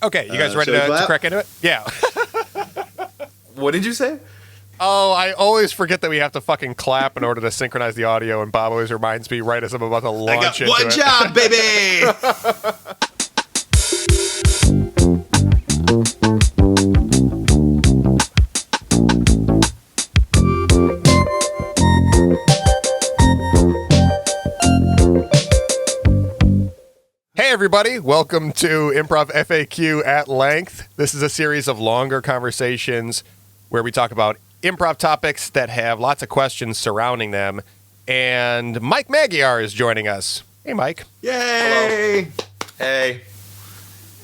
Okay, you guys ready to crack into it? Yeah. What did you say? Oh, I always forget that we have to fucking clap in order to synchronize the audio, and Bob always reminds me right as I'm about to launch into it. I got one job, baby! Hey everybody, welcome to Improv FAQ at Length. This is a series of longer conversations where we talk about improv topics that have lots of questions surrounding them. And Mike Maghiar is joining us. Hey, Mike. Yay! Hello. Hey.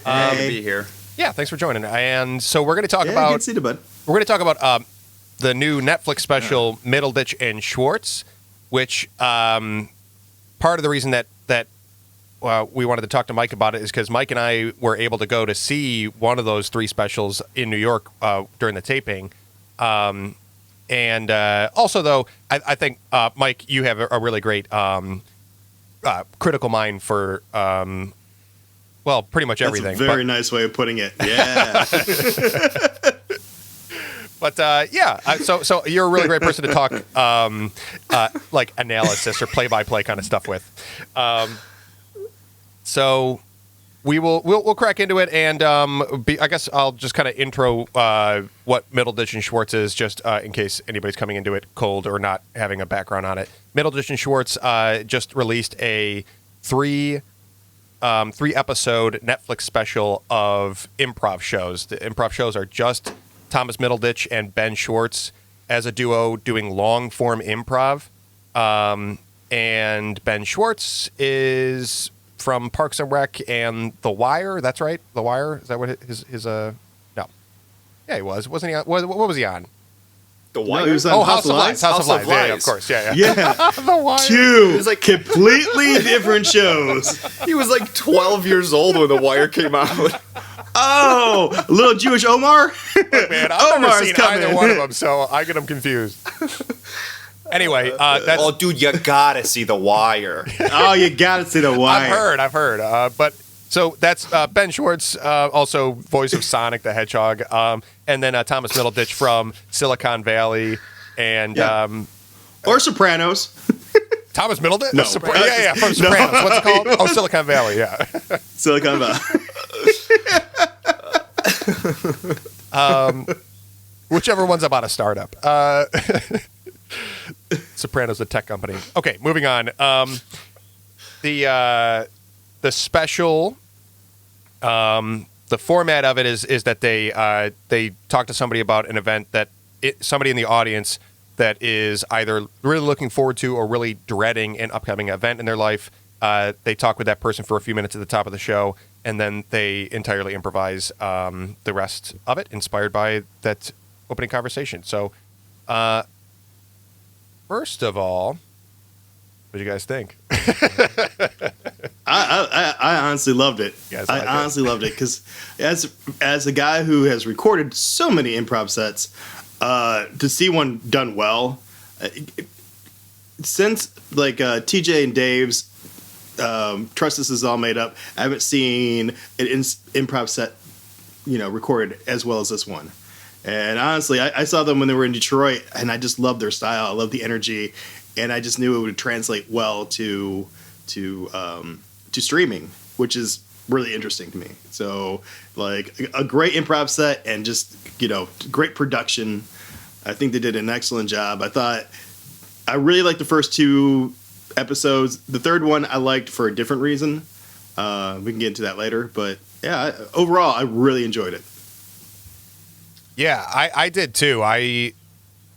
Good to be here. Yeah, thanks for joining. And so we're going to talk Good about to see you, bud. we're going to talk about the new Netflix special Middleditch and Schwartz, which part of the reason that we wanted to talk to Mike about it is because Mike and I were able to go to see one of those three specials in New York during the taping. And also, though, I think, Mike, you have a really great critical mind for, well, pretty much everything. That's a very nice way of putting it. Yeah. But, yeah, so you're a really great person to talk, like, analysis or play-by-play kind of stuff with. So we'll crack into it, and I guess I'll just kind of intro what Middleditch and Schwartz is, just in case anybody's coming into it cold or not having a background on it. Middleditch and Schwartz just released a three episode Netflix special of improv shows. The improv shows are just Thomas Middleditch and Ben Schwartz as a duo doing long form improv, and Ben Schwartz is from Parks and Rec and The Wire. That's right, The Wire. Is that what his no? Yeah, he was. Wasn't he on? What was he on? The Wire? No, he was on House of Lies. House of Lies. Yeah, of course. Yeah. The Wire. Two was like- completely different shows. He was like 12 years old when The Wire came out. Oh, little Jewish Omar? Look, man, I've never Omar's seen coming. either one of them, so I get them confused. Anyway, that's. Oh, dude, you gotta see The Wire. Oh, you gotta see The Wire. I've heard. But so that's Ben Schwartz, also voice of Sonic the Hedgehog, and then Thomas Middleditch from Silicon Valley, and Or Sopranos. Thomas Middleditch. No. Yeah, from Sopranos. What's it called? Oh, Silicon Valley. Yeah. Silicon Valley. Whichever one's about a startup. Sopranos, the tech company. Okay, moving on. The special, the format of it is that they talk to somebody about an event that somebody in the audience that is either really looking forward to or really dreading an upcoming event in their life. They talk with that person for a few minutes at the top of the show, and then they entirely improvise the rest of it, inspired by that opening conversation. So, first of all, what do you guys think? I honestly loved it. I honestly loved it because as a guy who has recorded so many improv sets, to see one done well, since like TJ and Dave's Trust This Is All Made Up, I haven't seen an improv set, recorded as well as this one. And honestly, I saw them when they were in Detroit, and I just loved their style. I loved the energy, and I just knew it would translate well to streaming, which is really interesting to me. So, like, a great improv set and just, great production. I think they did an excellent job. I really liked the first two episodes. The third one I liked for a different reason. We can get into that later. But, yeah, overall, I really enjoyed it. Yeah, I did too. I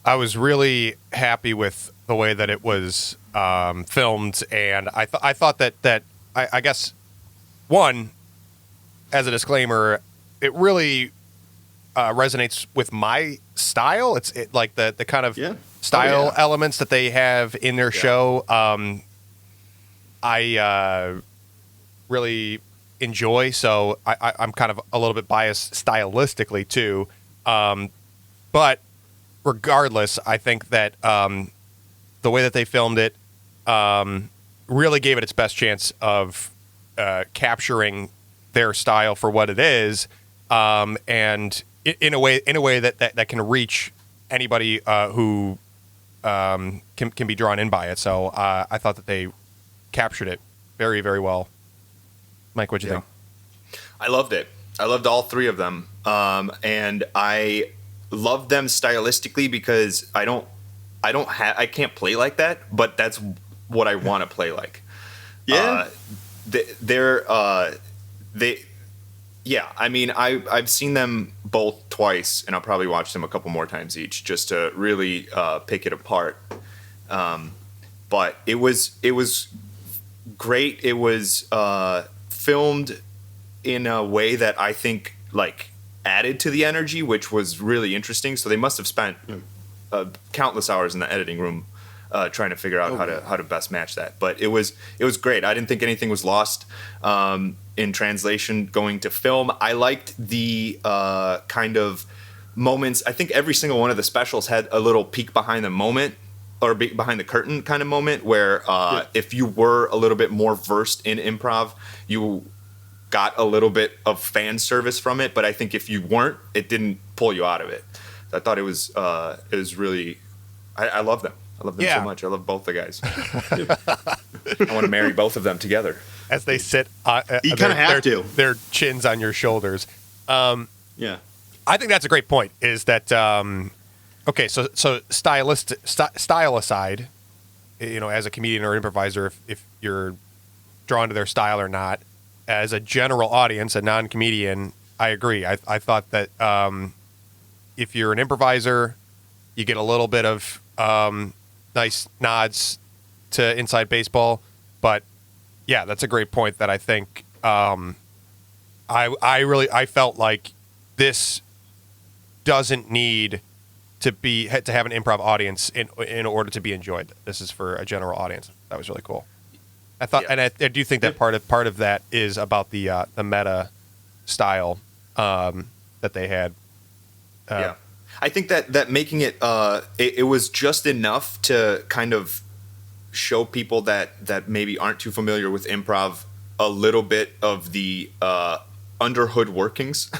was really happy with the way that it was filmed, and I thought that I guess, one, as a disclaimer, it really resonates with my style. It's like the kind of style elements that they have in their show. I really enjoy, so I'm kind of a little bit biased stylistically too. But regardless, I think that the way that they filmed it really gave it its best chance of capturing their style for what it is, and in a way that can reach anybody who can be drawn in by it. So I thought that they captured it very, very well. Mike, what'd you think? I loved it. I loved all three of them, and I loved them stylistically because I can't play like that, but that's what I want to play like. Yeah. Yeah. I mean, I've seen them both twice, and I'll probably watch them a couple more times each just to really pick it apart. But it was great. It was filmed in a way that I think like added to the energy, which was really interesting. So they must have spent countless hours in the editing room trying to figure out how to best match that. But it was great. I didn't think anything was lost in translation going to film. I liked the kind of moments. I think every single one of the specials had a little peek behind the moment or behind the curtain kind of moment where if you were a little bit more versed in improv, you got a little bit of fan service from it. But I think if you weren't, it didn't pull you out of it. So I thought it was really. I love them. I love them so much. I love both the guys. I want to marry both of them together. As they sit, you kind of have to. Their chins on your shoulders. Yeah, I think that's a great point. Is that okay? So style aside, as a comedian or improviser, if you're drawn to their style or not, as a general audience, a non-comedian, I agree. I thought that if you're an improviser, you get a little bit of nice nods to inside baseball, but yeah, that's a great point. That I think I felt like this doesn't need to have an improv audience in order to be enjoyed. This is for a general audience. That was really cool. I thought, and I do think that part of that is about the meta style that they had. I think that making it it was just enough to kind of show people that maybe aren't too familiar with improv a little bit of the underhood workings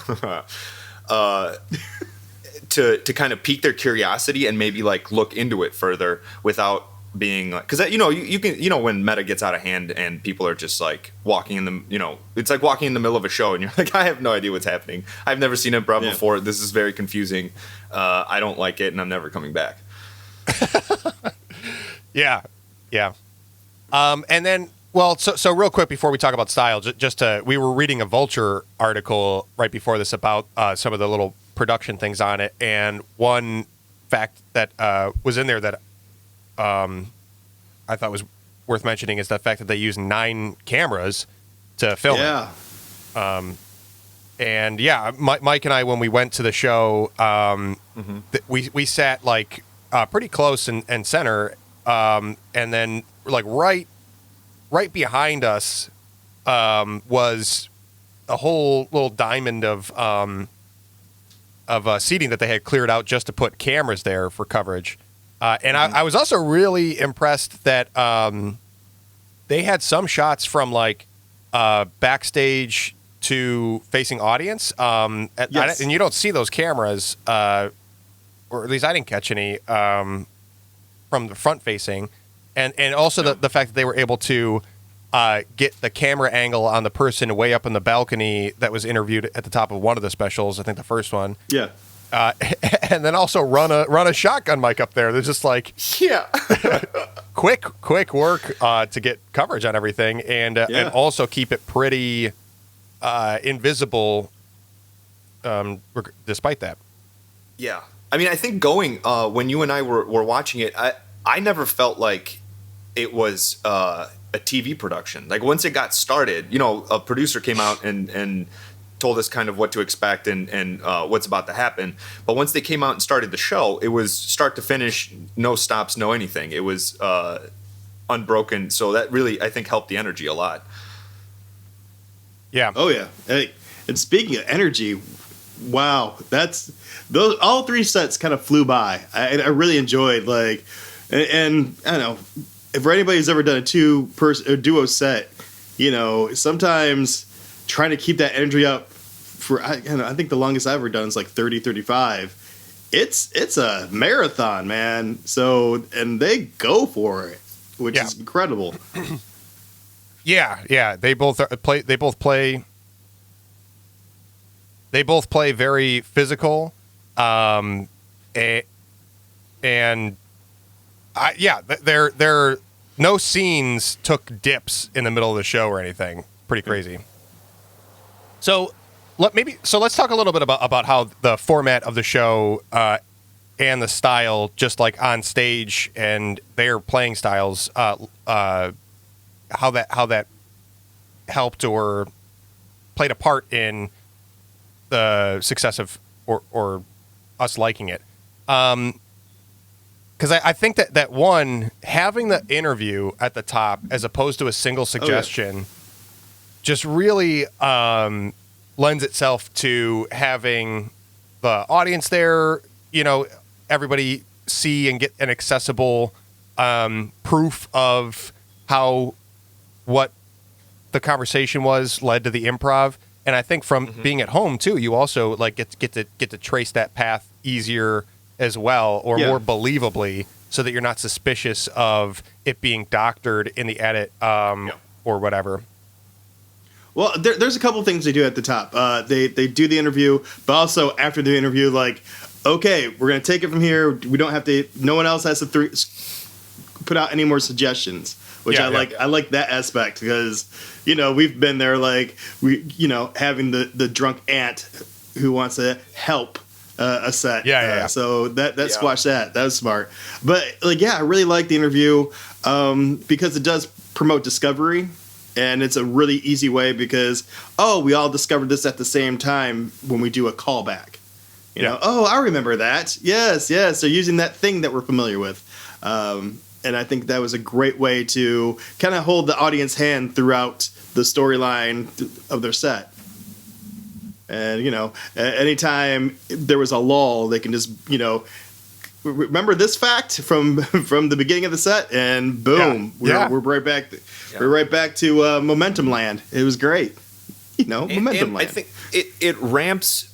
to kind of pique their curiosity and maybe like look into it further without being like, because you can when meta gets out of hand and people are just like walking in the it's like walking in the middle of a show and you're like, I have no idea what's happening. I've never seen improv before. This is very confusing. I don't like it and I'm never coming back. Yeah. And then, so real quick before we talk about style, we were reading a Vulture article right before this about some of the little production things on it, and one fact that was in there that I thought was worth mentioning is the fact that they use 9 cameras to film it. And Mike and I, when we went to the show, we sat like pretty close and center, and then like right behind us was a whole little diamond of seating that they had cleared out just to put cameras there for coverage. And I was also really impressed that they had some shots from like backstage to facing audience. And you don't see those cameras, or at least I didn't catch any from the front facing. And also the fact that they were able to get the camera angle on the person way up in the balcony that was interviewed at the top of one of the specials, I think the first one. Yeah. And then also run a shotgun mic up there. They're just like quick work to get coverage on everything, and also keep it pretty invisible despite that. Yeah, I mean, I think going when you and I were watching it, I never felt like it was a TV production. Like once it got started, a producer came out and told us kind of what to expect and what's about to happen. But once they came out and started the show, it was start to finish, no stops, no anything. It was unbroken. So that really, I think, helped the energy a lot. Yeah. Oh, yeah. Hey, and speaking of energy, wow, all 3 sets kind of flew by. I really enjoyed and I don't know, if anybody who's ever done a 2-person or duo set, sometimes trying to keep that energy up for, I think the longest I've ever done is like 30, 35. It's a marathon, man. So, and they go for it, which is incredible. Yeah. They both play very physical. There no scenes took dips in the middle of the show or anything. Pretty crazy. So let's talk a little bit about how the format of the show and the style, just like on stage and their playing styles, how that helped or played a part in the success of or us liking it. Because I think that one, having the interview at the top as opposed to a single suggestion just really lends itself to having the audience there, everybody see and get an accessible proof of how what the conversation was led to the improv. And I think from being at home too, you also like get to trace that path easier as well, or more believably, so that you're not suspicious of it being doctored in the edit or whatever. Well, there's a couple things they do at the top. They do the interview, but also after the interview, like, okay, we're going to take it from here. We don't have to, no one else has to put out any more suggestions, which I like. I like that aspect because, we've been there, like, having the drunk aunt who wants to help a set. So that squashed that. That was smart. But, I really like the interview because it does promote discovery. And it's a really easy way because, we all discovered this at the same time when we do a callback. You know, I remember that. Yes. They're using that thing that we're familiar with. And I think that was a great way to kind of hold the audience hand throughout the storyline of their set. And, anytime there was a lull, they can just, remember this fact from the beginning of the set, and boom, we're right back. We're right back to Momentum Land. It was great, Momentum Land. I think it ramps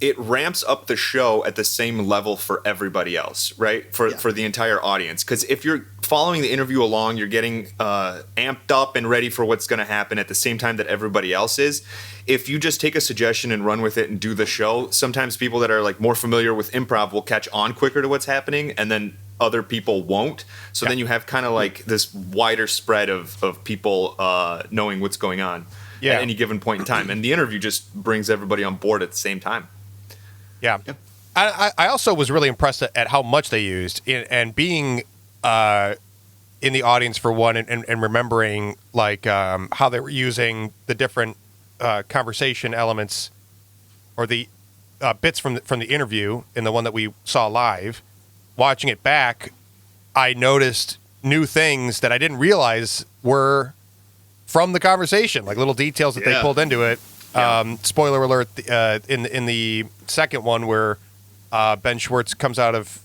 it ramps up the show at the same level for everybody else, right? For the entire audience, because if you're following the interview along, you're getting amped up and ready for what's going to happen at the same time that everybody else is. If you just take a suggestion and run with it and do the show, sometimes people that are like more familiar with improv will catch on quicker to what's happening, and then other people won't. So then you have kind of like this wider spread of people knowing what's going on at any given point in time. And the interview just brings everybody on board at the same time. Yeah. I also was really impressed at how much they used and being in the audience for one and remembering like how they were using the different conversation elements or the bits from the interview in the one that we saw live. Watching it back, I noticed new things that I didn't realize were from the conversation, like little details that they pulled into it. Spoiler alert, in the second one where Ben Schwartz comes out of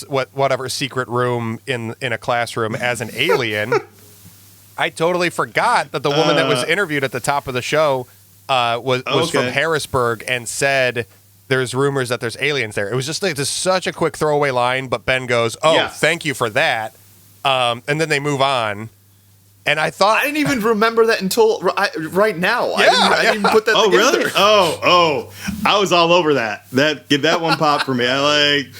whatever secret room in a classroom as an alien, I totally forgot that the woman that was interviewed at the top of the show was from Harrisburg and said there's rumors that there's aliens there. It was just like just such a quick throwaway line, but Ben goes, thank you for that. And then they move on. And I thought... I didn't even remember that until right now. I didn't even put that together. Really? Oh, I was all over that. Give that one pop for me. I like...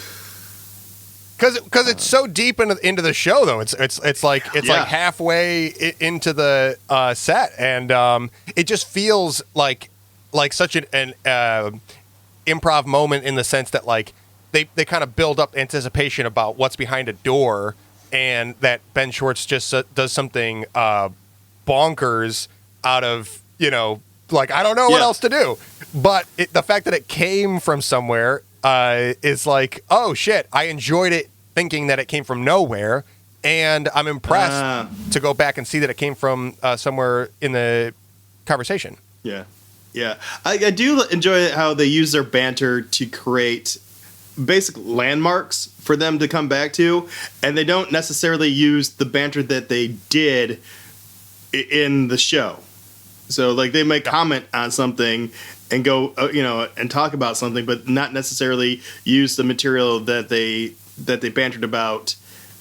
Because it's so deep into the show, though. It's like halfway into the set, and it just feels like such an improv moment in the sense that like they kind of build up anticipation about what's behind a door, and that Ben Schwartz just does something bonkers out of like I don't know what else to do, but the fact that it came from somewhere is like, oh shit, I enjoyed it thinking that it came from nowhere, and I'm impressed to go back and see that it came from somewhere in the conversation. Yeah. I do enjoy how they use their banter to create basic landmarks for them to come back to, and they don't necessarily use the banter that they did in the show. So like they might comment on something and go, and talk about something, but not necessarily use the material that they bantered about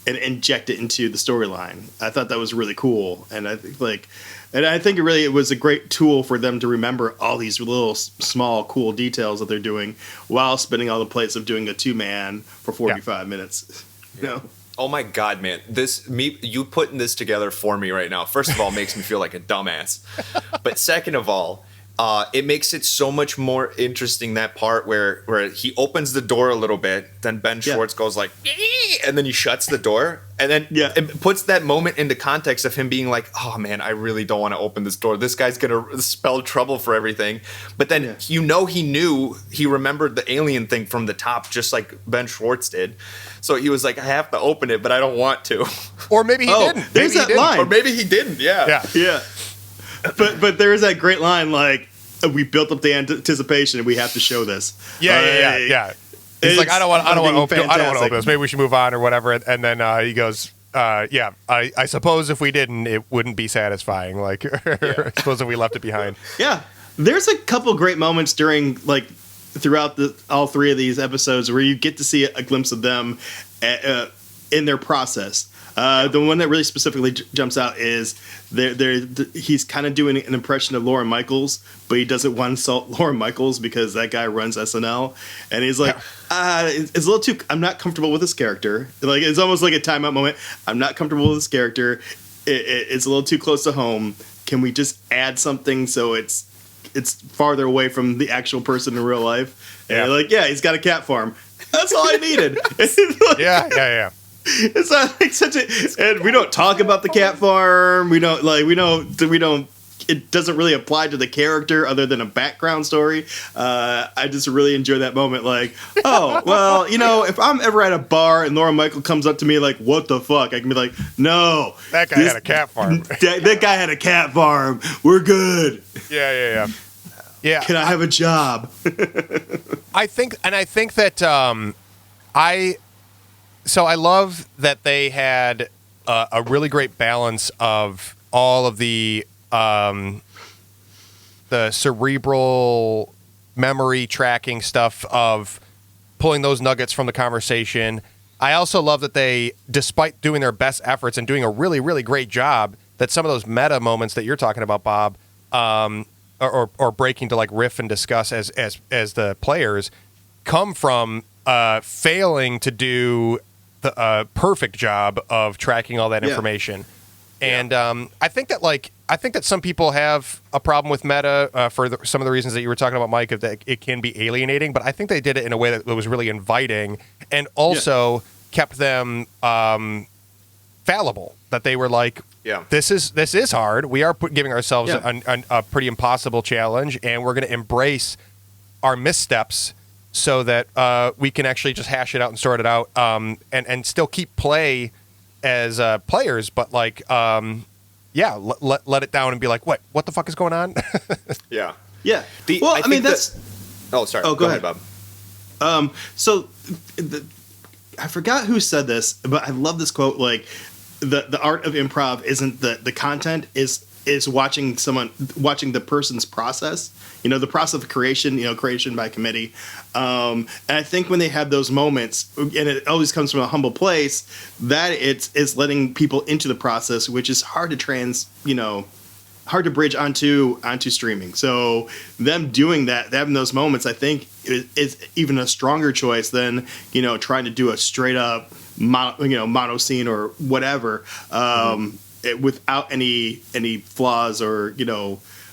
and inject it into the storyline. I thought that was really cool, and I think it was a great tool for them to remember all these little small cool details that they're doing while spinning all the plates of doing a 2-man for 45 minutes. You know? Oh my God, man! You putting this together for me right now. First of all, makes me feel like a dumbass, but second of all, it makes it so much more interesting, that part where he opens the door a little bit, then Ben Schwartz goes like, and then he shuts the door, and then it puts that moment into context of him being like, oh man, I really don't want to open this door. This guy's gonna spell trouble for everything. But then he remembered the alien thing from the top, just like Ben Schwartz did. So he was like, I have to open it, but I don't want to. Or maybe he didn't. There's that line. Or maybe he didn't. Yeah. But there is that great line, like, we built up the anticipation and we have to show this. Yeah. He's like, I don't want to open this. Maybe we should move on or whatever. And then he goes, I suppose if we didn't, it wouldn't be satisfying. Like, I suppose if we left it behind. Yeah. There's a couple great moments throughout all three of these episodes where you get to see a glimpse of them in their process. The one that really specifically jumps out is he's kind of doing an impression of Lorne Michaels, but he doesn't want to insult Lorne Michaels because that guy runs SNL, and he's like, it's a little too. I'm not comfortable with this character. Like, it's almost like a timeout moment. I'm not comfortable with this character. It's a little too close to home. Can we just add something so it's farther away from the actual person in real life? And like, he's got a cat farm. That's all I needed. Yeah. It's not like such a, and we don't talk about the cat farm. We don't. It doesn't really apply to the character other than a background story. I just really enjoy that moment. Like, oh well, if I'm ever at a bar and Lorne Michaels comes up to me like, "What the fuck?" I can be like, "No, that guy had a cat farm. that guy had a cat farm. We're good." Yeah. Can I have a job? I think that So I love that they had a really great balance of all of the cerebral memory tracking stuff of pulling those nuggets from the conversation. I also love that they, despite doing their best efforts and doing a really, really great job, that some of those meta moments that you're talking about, Bob, or breaking to like riff and discuss as the players, come from failing to do the perfect job of tracking all that information. And I think that some people have a problem with meta for some of the reasons that you were talking about, Mike, that it can be alienating. But I think they did it in a way that was really inviting and also kept them fallible. That they were like, this is hard. We are giving ourselves a pretty impossible challenge, and we're going to embrace our missteps so that we can actually just hash it out and sort it out, and still keep play as players, but like, let it down and be like, what the fuck is going on? Yeah. That's. Oh, sorry. Oh, go ahead, Bob. I forgot who said this, but I love this quote. Like, the art of improv isn't the content, is watching the person's process. The process of creation. Creation by committee. And I think when they have those moments, and it always comes from a humble place, that it's letting people into the process, which is hard to hard to bridge onto streaming. So them doing that, having those moments, I think is even a stronger choice than trying to do a straight up mono scene or whatever, without any flaws or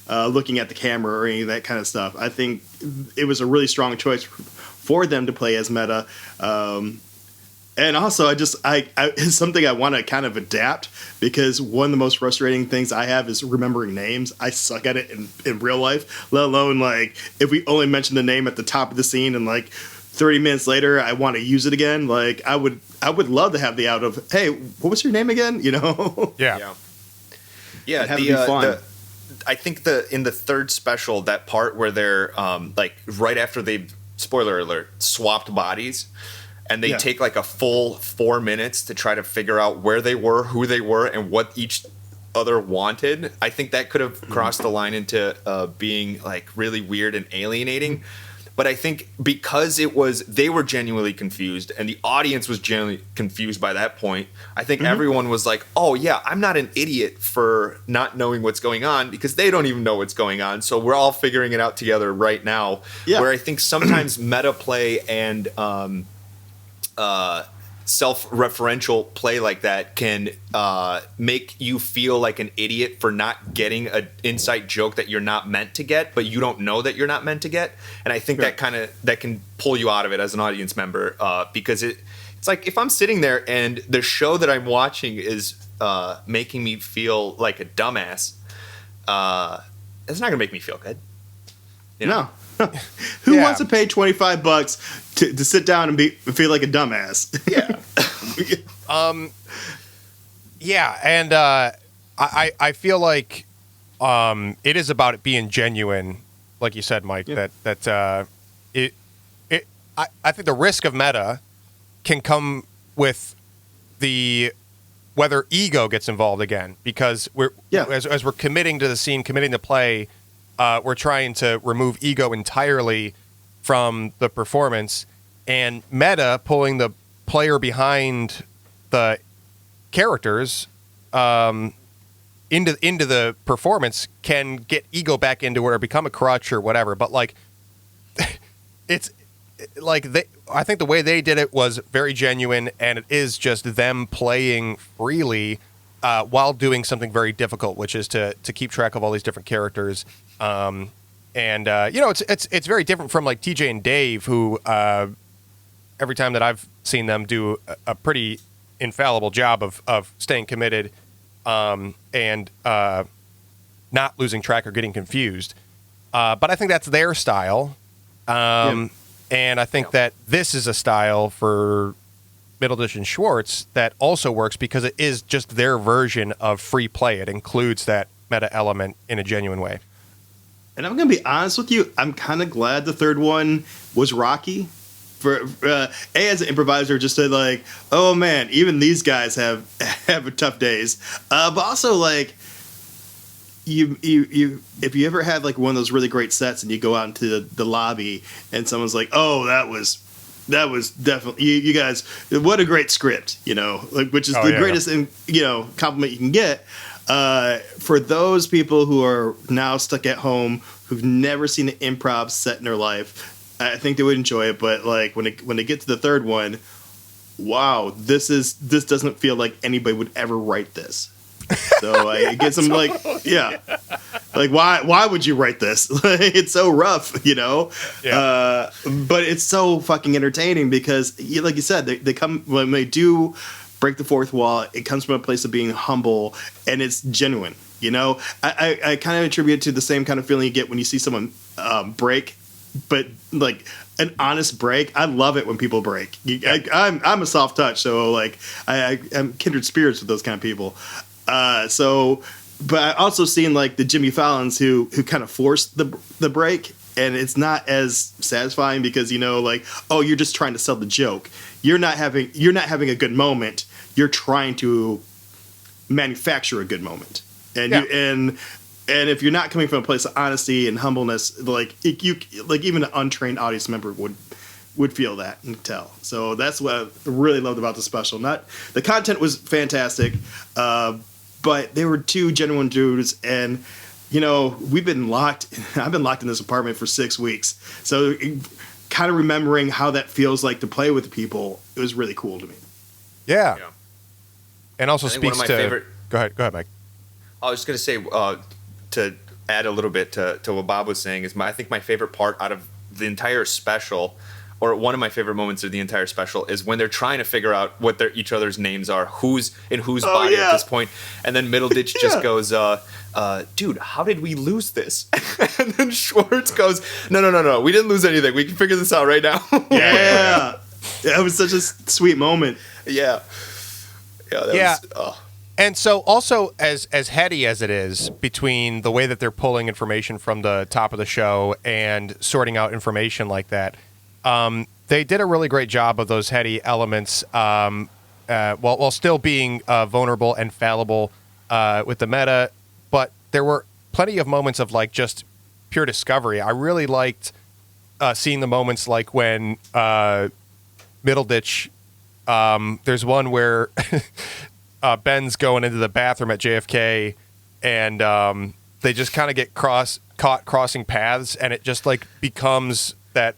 looking at the camera or any of that kind of stuff. I think it was a really strong choice for them to play as meta. And also, it's something I want to kind of adapt, because one of the most frustrating things I have is remembering names. I suck at it in real life, let alone like if we only mention the name at the top of the scene and like 30 minutes later I want to use it again. Like I would love to have the out of, hey, what was your name again? Yeah. Have it be fun. I think in the third special, that part where they're like right after they, spoiler alert, swapped bodies, and they take like a full 4 minutes to try to figure out where they were, who they were, and what each other wanted. I think that could have crossed the line into being like really weird and alienating. But I think because they were genuinely confused and the audience was genuinely confused by that point, I think everyone was like, oh yeah, I'm not an idiot for not knowing what's going on because they don't even know what's going on. So we're all figuring it out together right now. Yeah. Where I think sometimes meta play and self-referential play like that can make you feel like an idiot for not getting an inside joke that you're not meant to get, but you don't know that you're not meant to get. And I think that can pull you out of it as an audience member because it's like if I'm sitting there and the show that I'm watching is making me feel like a dumbass, it's not gonna make me feel good. You know? No. Who wants to pay $25 to sit down and feel like a dumbass? Yeah. Yeah, and I feel like it is about it being genuine, like you said, Mike. Yeah. I think the risk of meta can come with whether ego gets involved again, because as we're committing to the scene, committing to play. We're trying to remove ego entirely from the performance, and meta pulling the player behind the characters into the performance can get ego back into it or become a crutch or whatever. But like, it's like I think the way they did it was very genuine, and it is just them playing freely while doing something very difficult, which is to keep track of all these different characters. It's very different from like TJ and Dave, who every time that I've seen them do a pretty infallible job of staying committed and not losing track or getting confused. But I think that's their style. And I think that this is a style for Middleditch and Schwartz that also works because it is just their version of free play. It includes that meta element in a genuine way. And I'm going to be honest with you, I'm kind of glad the third one was rocky. For as an improviser, just to like, oh man, even these guys have tough days. But also like, you if you ever had like one of those really great sets and you go out into the lobby and someone's like, oh, that was definitely you guys, what a great script, like, which is the greatest compliment you can get. For those people who are now stuck at home, who've never seen an improv set in their life, I think they would enjoy it. But like when they get to the third one, wow, this doesn't feel like anybody would ever write this. So it gets them like, like why would you write this? It's so rough, Yeah. But it's so fucking entertaining because, like you said, they come when they do break the fourth wall. It comes from a place of being humble, and it's genuine. I kind of attribute it to the same kind of feeling you get when you see someone break, but like an honest break. I love it when people break. I'm a soft touch, so like I'm kindred spirits with those kind of people. But I also seen like the Jimmy Fallons who kind of forced the break, and it's not as satisfying because like, oh, you're just trying to sell the joke. You're not having a good moment. You're trying to manufacture a good moment, and and if you're not coming from a place of honesty and humbleness, like even an untrained audience member would feel that and tell. So that's what I really loved about the special. Not the content was fantastic, but they were two genuine dudes, and we've been locked. I've been locked in this apartment for 6 weeks, so kind of remembering how that feels like to play with people, it was really cool to me. Yeah. And also speaks to favorite. Go ahead, Mike. I was just gonna say to add a little bit to what Bob was saying is I think my favorite part out of the entire special, or one of my favorite moments of the entire special, is when they're trying to figure out what each other's names are, who's in whose body at this point, and then Middleditch just goes, dude, how did we lose this? And then Schwartz goes, no, we didn't lose anything. We can figure this out right now. Yeah. That was such a sweet moment. Yeah. And so also as heady as it is between the way that they're pulling information from the top of the show and sorting out information like that, they did a really great job of those heady elements while still being vulnerable and fallible with the meta, but there were plenty of moments of like just pure discovery. I really liked seeing the moments like when Middleditch. There's one where Ben's going into the bathroom at JFK, and they just kind of get caught crossing paths, and it just like becomes that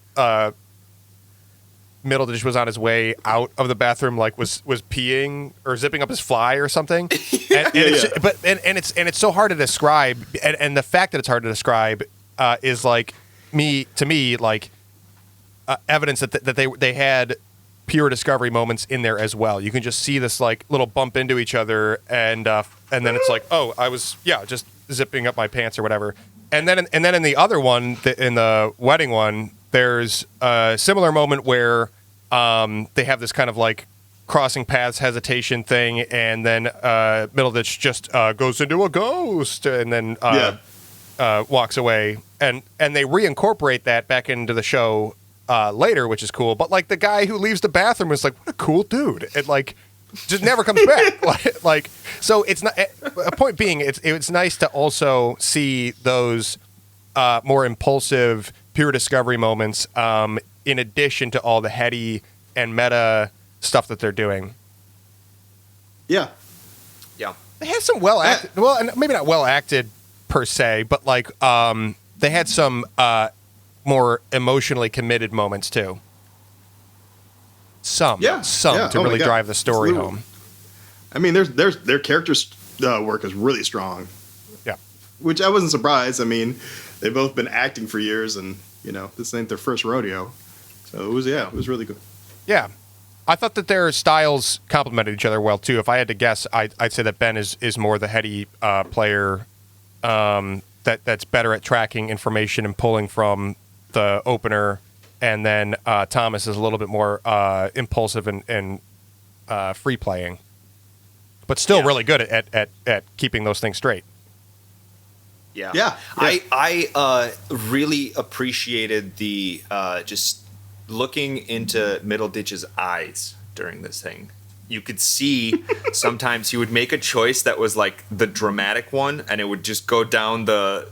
Middleditch was on his way out of the bathroom, like was peeing or zipping up his fly or something. It's so hard to describe, and the fact that it's hard to describe is like to me like evidence that they had pure discovery moments in there as well. You can just see this like little bump into each other, and then it's like, oh, I was just zipping up my pants or whatever. And then in the other one, in the wedding one, there's a similar moment where they have this kind of like crossing paths hesitation thing, and then Middleditch just goes into a ghost, and then walks away, and they reincorporate that back into the show later, which is cool. But like the guy who leaves the bathroom is like, what a cool dude. It like just never comes back. like so it's not a point being it's nice to also see those more impulsive pure discovery moments in addition to all the heady and meta stuff that they're doing. Yeah. They had some and maybe not well acted per se, but like they had some more emotionally committed moments too. Some to really drive the story home. I mean, their characters' work is really strong. Yeah, which I wasn't surprised. I mean, they've both been acting for years, and this ain't their first rodeo. So it was really good. Yeah, I thought that their styles complemented each other well too. If I had to guess, I'd say that Ben is more the heady player that's better at tracking information and pulling from the opener, and then Thomas is a little bit more impulsive and free playing, but still really good at keeping those things straight. Yeah. I really appreciated the just looking into Middleditch's eyes during this thing. You could see sometimes he would make a choice that was like the dramatic one, and it would just go down the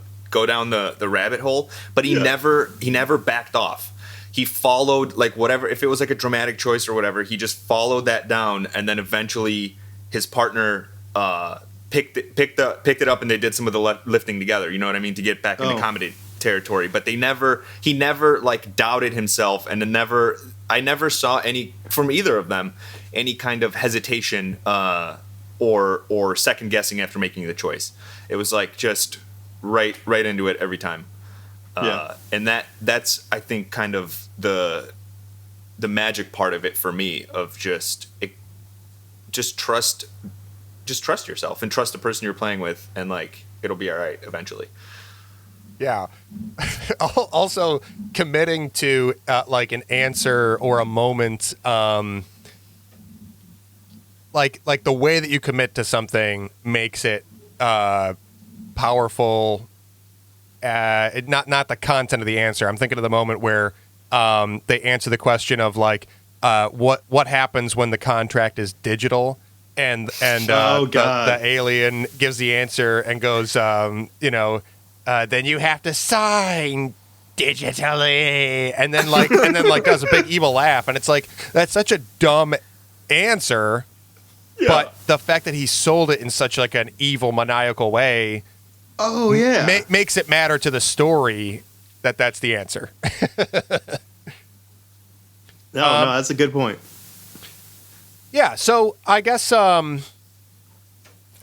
rabbit hole, but he never backed off. He followed like whatever, if it was like a dramatic choice or whatever, he just followed that down, and then eventually his partner picked it up, and they did some of the lifting together, you know what I mean, to get back into comedy territory. But he never like doubted himself, and I never saw any from either of them any kind of hesitation or second guessing after making the choice. It was like just right into it every time. And that's I think kind of the magic part of it for me, of just trust yourself and trust the person you're playing with, and like it'll be all right eventually. Yeah. Also committing to like an answer or a moment, like the way that you commit to something makes it powerful. Not the content of the answer. I'm thinking of the moment where they answer the question of like what happens when the contract is digital, and the alien gives the answer and goes, then you have to sign digitally, and then does a big evil laugh, and it's like, that's such a dumb answer, but the fact that he sold it in such like an evil, maniacal way, makes it matter to the story that that's the answer. No, that's a good point. Yeah, so I guess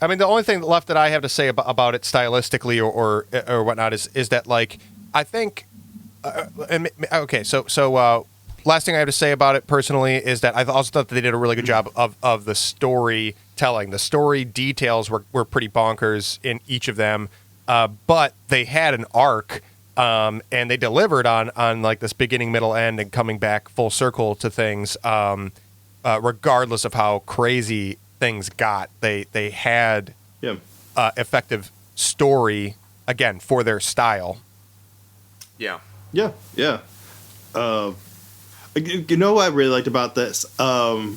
I mean, the only thing left that I have to say about it stylistically or whatnot is that, like, I think so last thing I have to say about it personally is that I also thought that they did a really good job of the storytelling. The story details were pretty bonkers in each of them, but they had an arc, and they delivered on like this beginning, middle, end, and coming back full circle to things, regardless of how crazy things got. They had effective story, again, for their style. Yeah. You know what I really liked about this? I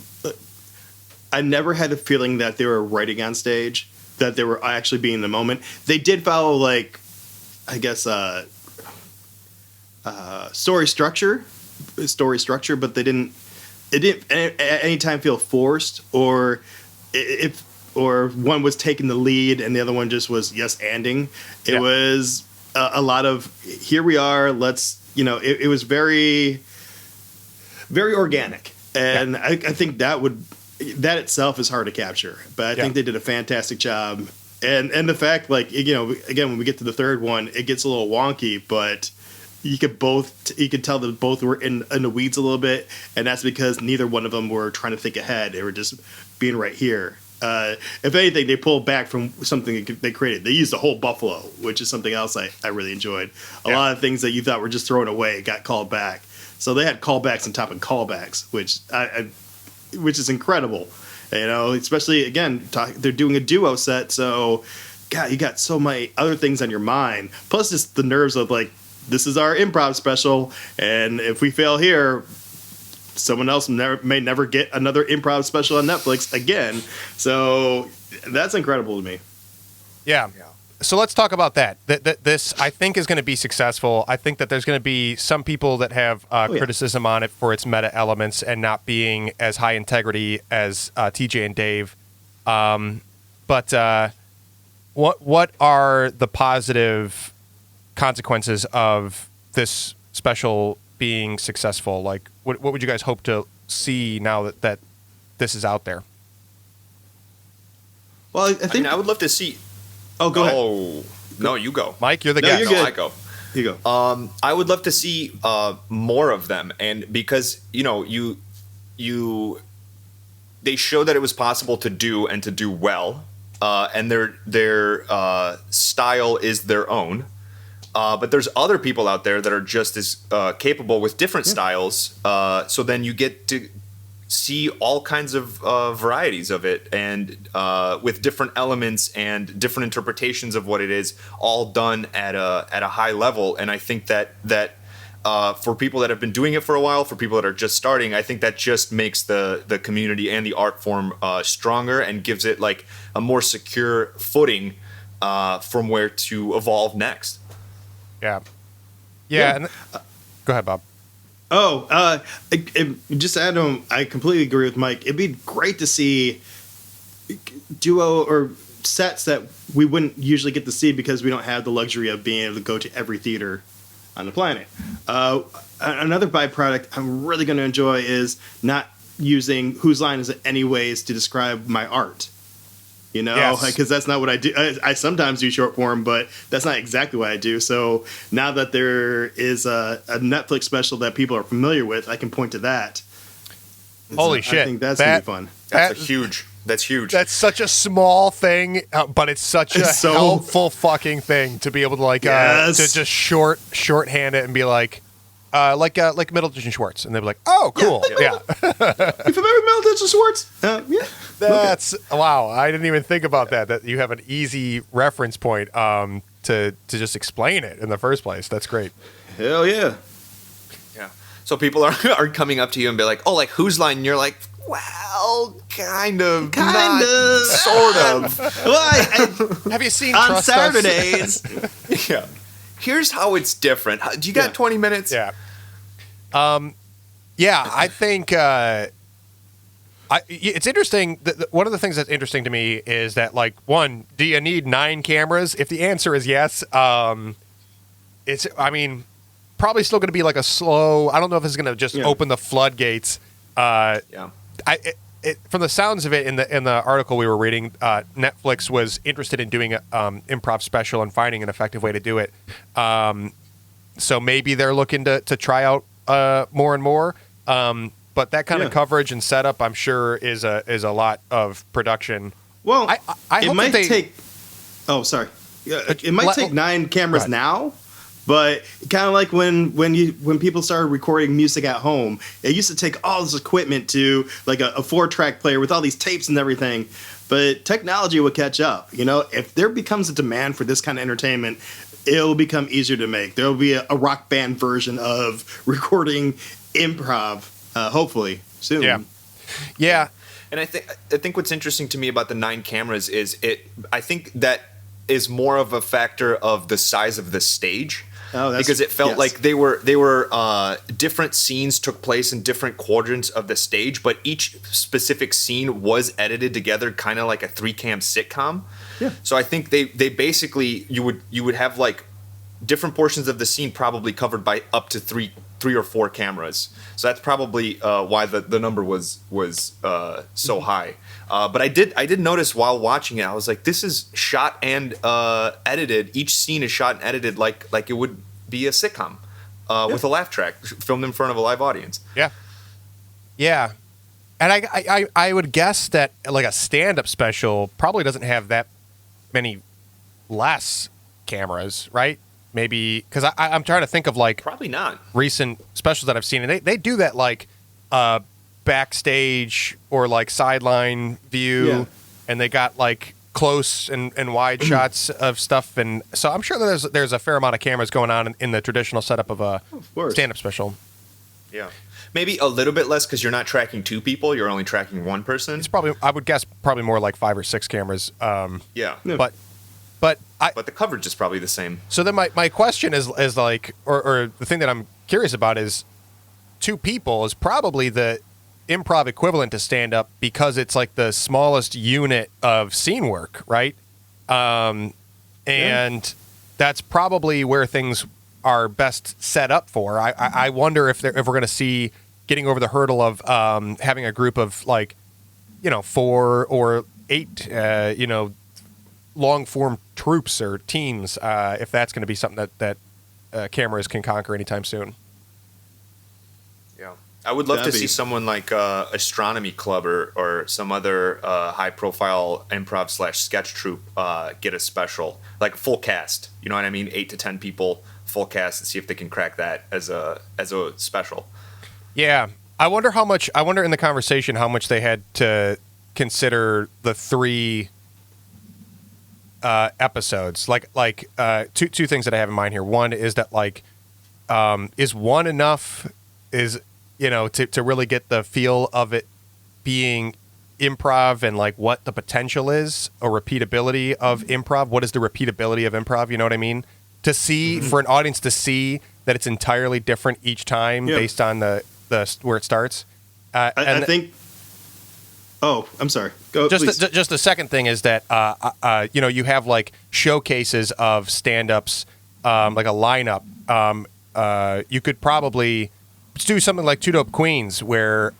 never had a feeling that they were writing on stage. that they were actually being in the moment. They did follow, like, I guess, story structure, but it didn't at any time feel forced, or or one was taking the lead and the other one just was yes-anding. It was a lot of, here we are, let's, it was very, very organic. And I think that itself is hard to capture. But I think they did a fantastic job. And the fact, like, again, when we get to the third one, it gets a little wonky, but you could tell that both were in the weeds a little bit, and that's because neither one of them were trying to think ahead. They were just being right here. If anything, they pulled back from something they created. They used a whole buffalo, which is something else I really enjoyed. A lot of things that you thought were just thrown away got called back. So they had callbacks on top of callbacks, which is incredible. Especially, again, they're doing a duo set, so, God, you got so many other things on your mind. Plus just the nerves of, like, this is our improv special, and if we fail here, someone else may never get another improv special on Netflix again. So that's incredible to me. Yeah. So let's talk about that. This, I think, is going to be successful. I think that there's going to be some people that have criticism on it for its meta elements and not being as high integrity as TJ and Dave. But what are the positive consequences of this special being successful? Like, what would you guys hope to see now that this is out there? Well, I think I would love to see. Oh, go ahead. Oh, no, you go. Mike, you're the No, guest. you're good. I go. You go. I would love to see more of them, and because they show that it was possible to do and to do well, and their style is their own. But there's other people out there that are just as capable with different styles. So then you get to see all kinds of varieties of it, and with different elements and different interpretations of what it is, all done at a high level. And I think that for people that have been doing it for a while, for people that are just starting, I think that just makes the community and the art form stronger and gives it like a more secure footing from where to evolve next. Yeah. And, go ahead, Bob. Just to add on, I completely agree with Mike. It'd be great to see duo or sets that we wouldn't usually get to see because we don't have the luxury of being able to go to every theater on the planet. Another byproduct I'm really going to enjoy is not using whose line is it anyways to describe my art. Because that's not what I do. I sometimes do short form, but that's not exactly what I do. So now that there is a Netflix special that people are familiar with, I can point to that. Holy shit. I think that's going to be fun. That's huge. That's such a small thing, but it's such a helpful fucking thing to be able to to just shorthand it and be like Middleditch Schwartz, and they'd be like, "Oh, cool, yeah." You familiar with Middleditch Schwartz? Yeah. That's wow. I didn't even think about that. That you have an easy reference point to just explain it in the first place. That's great. Hell yeah. Yeah. So people are coming up to you and be like, "Oh, like whose line?" And you're like, "Well, kind of, sort of." Have you seen on Trust Saturdays? Yeah. Here's how it's different. Do you got 20 minutes? Yeah. I think it's interesting. One of the things that's interesting to me is that, like, one, do you need 9 cameras? If the answer is yes, it's, probably still going to be like a slow, I don't know if it's going to just open the floodgates. From the sounds of it in the article we were reading, Netflix was interested in doing an improv special and finding an effective way to do it. So maybe they're looking to try out more and more. But that kind of coverage and setup, I'm sure, is a lot of production. Well, I it hope might that take. Oh, sorry. It might take 9 cameras now. But kind of like when people started recording music at home, it used to take all this equipment to like a 4-track player with all these tapes and everything. But technology will catch up. If there becomes a demand for this kind of entertainment, it'll become easier to make. There will be a rock band version of recording improv, hopefully soon. Yeah. And I think what's interesting to me about the 9 cameras is I think that is more of a factor of the size of the stage. Because it felt like they were different scenes took place in different quadrants of the stage, but each specific scene was edited together, kind of like a 3-cam sitcom. Yeah. So I think they basically you would have like different portions of the scene probably covered by up to three or 4 cameras. So that's probably why the number was so high. But I did notice while watching it, I was like, this is shot and edited. Each scene is shot and edited like it would be a sitcom with a laugh track filmed in front of a live audience. Yeah. Yeah. And I would guess that like a stand-up special probably doesn't have that many less cameras, right? Maybe because I'm trying to think of like probably not recent specials that I've seen, and they do that like backstage or like sideline view, and they got like close and wide shots of stuff, and so I'm sure that there's a fair amount of cameras going on in the traditional setup of a stand-up special. Yeah, maybe a little bit less because you're not tracking 2 people; you're only tracking 1 person. It's probably, I would guess, probably more like 5 or 6 cameras. But the coverage is probably the same. So then my question is like, or the thing that I'm curious about is 2 people is probably the improv equivalent to stand up because it's like the smallest unit of scene work, right? And that's probably where things are best set up for. I wonder if we're going to see getting over the hurdle of having a group of like, 4 or 8, long form troops or teams, if that's going to be something that cameras can conquer anytime soon. Yeah, I would love to see someone like Astronomy Club or some other high profile improv / sketch troupe get a special, like full cast. You know what I mean? 8 to 10 people, full cast, and see if they can crack that as a special. Yeah, I wonder in the conversation how much they had to consider the 3 episodes. Like two things that I have in mind here. One is that like, is one enough? Is to really get the feel of it being improv and like what the potential is, or repeatability of improv. What is the repeatability of improv? You know what I mean? To see for an audience to see that it's entirely different each time based on the where it starts. I think. Oh, I'm sorry. Go. Just the second thing is that you have like showcases of stand-ups, like a lineup. You could probably do something like Two Dope Queens, where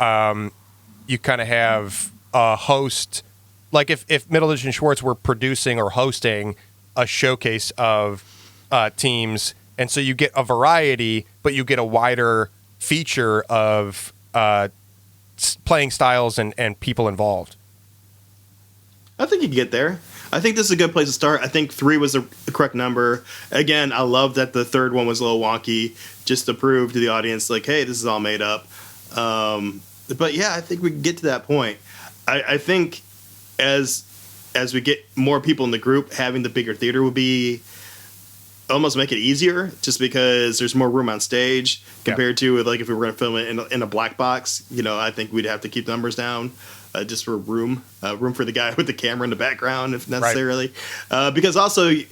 you kind of have a host. Like if Middleditch and Schwartz were producing or hosting a showcase of teams, and so you get a variety, but you get a wider feature of playing styles and people involved. I think you can get there. I think this is a good place to start. I think 3 was the correct number. Again, I love that the third one was a little wonky, just to prove to the audience, like, hey, this is all made up. But yeah, I think we can get to that point. I think as we get more people in the group, having the bigger theater would be almost make it easier, just because there's more room on stage compared to like if we were going to film it in a black box. I think we'd have to keep the numbers down just for room for the guy with the camera in the background, if necessarily. Right. Because also, I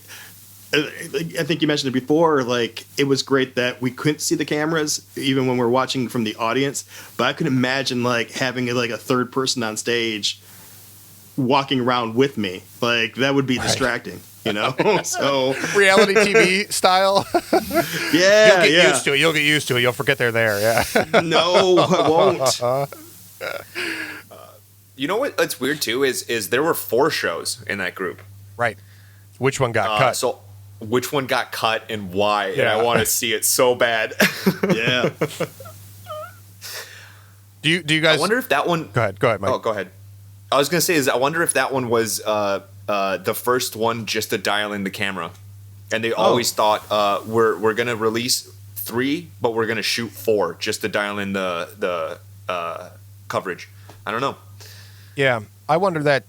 think you mentioned it before, like it was great that we couldn't see the cameras even when we're watching from the audience. But I could imagine like having like a third person on stage walking around with me. Like that would be distracting. So reality TV style. Yeah, you'll get used to it. You'll get used to it. You'll forget they're there. Yeah. No, I won't. You know what? That's weird too. Is there were 4 shows in that group? Right. Which one got cut? So, which one got cut and why? Yeah. And I want to see it so bad. Yeah. Do you guys? I wonder if that one. Go ahead, Mike. Oh, go ahead. I was gonna say I wonder if that one was the first one just to dial in the camera, and they always thought we're gonna release 3, but we're gonna shoot 4 just to dial in the coverage. I don't know. Yeah, I wonder that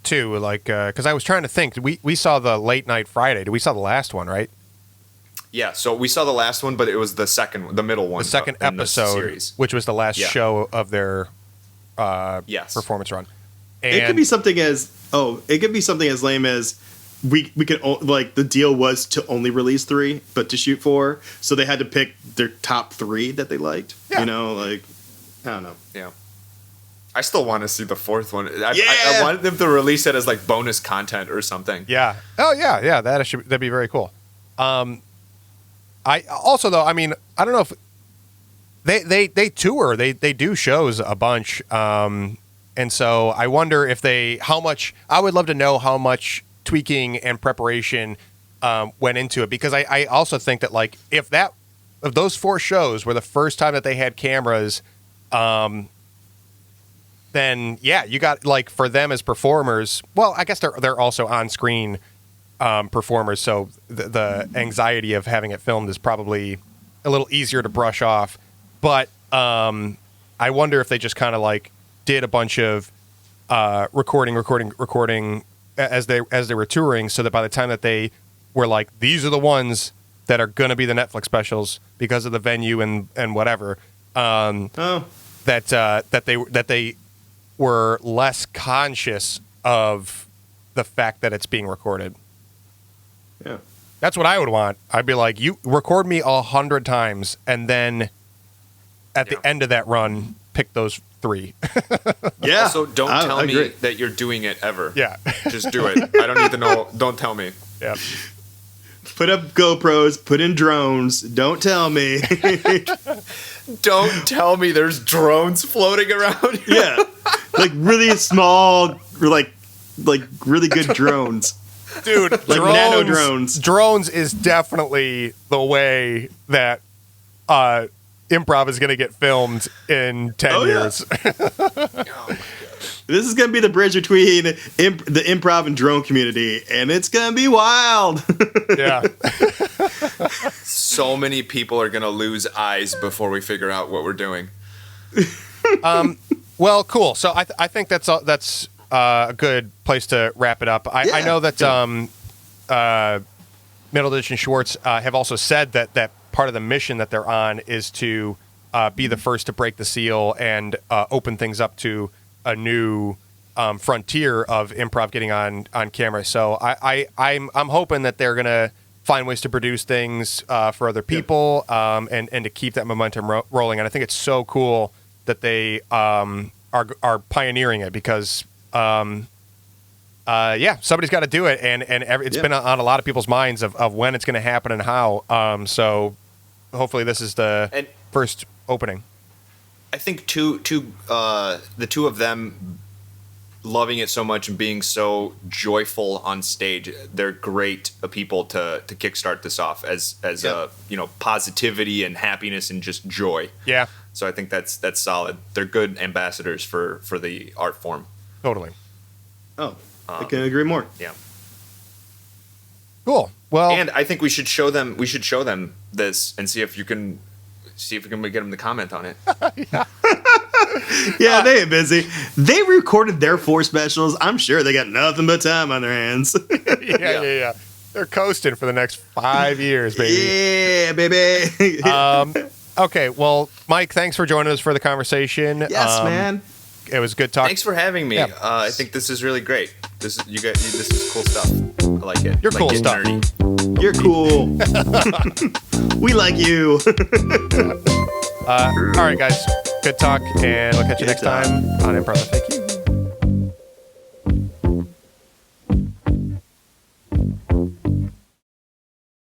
too. Like, because I was trying to think. We saw the Late Night Friday. We saw the last one, right? Yeah. So we saw the last one, but it was the middle one. The second episode, which was the last show of their Yes. performance run. And It could be something as lame as we could like the deal was to only release 3, but to shoot 4, so they had to pick their top 3 that they liked. Yeah. You know, like I don't know. Yeah. I still want to see the 4th one. I wanted them to release it as like bonus content or something. Yeah. Oh yeah. That'd be very cool. I also though, I mean, I don't know if they tour, they do shows a bunch, and so I wonder if how much. I would love to know how much tweaking and preparation went into it, because I also think that like if those 4 shows were the first time that they had cameras, then yeah, you got like for them as performers. Well, I guess they're also on screen performers, so the anxiety of having it filmed is probably a little easier to brush off. But I wonder if they just kind of like did a bunch of recording as they were touring, so that by the time that they were like, these are the ones that are going to be the Netflix specials because of the venue and whatever, that they were less conscious of the fact that it's being recorded. Yeah. That's what I would want. I'd be like, you record me 100 times, and then at the end of that run, pick those 3. Yeah. Also, don't tell I me agree. that you're doing it ever. Yeah. Just do it. I don't need to know. Don't tell me. Yeah. Put up GoPros, put in drones. Don't tell me. Don't tell me there's drones floating around. Yeah, like really small, like really good drones. Dude, Like nano drones. Drones is definitely the way that improv is going to get filmed in 10 Oh, yeah. years. This is gonna be the bridge between the improv and drone community, and it's gonna be wild. Yeah. So many people are gonna lose eyes before we figure out what we're doing. Well, cool. So I think that's a good place to wrap it up. I know that Middleditch and Schwartz have also said that part of the mission that they're on is to be the first to break the seal and open things up to a new frontier of improv getting on camera. So I'm hoping that they're gonna find ways to produce things for other people, and to keep that momentum rolling. And I think it's so cool that they are pioneering it, because somebody's got to do it, and it's been on a lot of people's minds of when it's going to happen and how. So hopefully this is the first opening. I think the two of them loving it so much and being so joyful on stage, they're great people to kickstart this off as positivity and happiness and just joy. Yeah, so I think that's solid. They're good ambassadors for the art form. totally. Oh, I can agree more. Yeah. Cool. Well, And I think we should show them this and see if we can get them to comment on it. Yeah, they ain't busy. They recorded their 4 specials. I'm sure they got nothing but time on their hands. yeah. They're coasting for the next 5 years, baby. Yeah, baby. Okay, well, Mike, thanks for joining us for the conversation. Yes, man. It was good talking. Thanks for having me. Yeah. I think this is really great. This is cool stuff. I like it. You're like cool getting stuff. nerdy. You're cool. We like you. All right, guys. Good talk, and we'll catch you Good next time on Improv FAQ.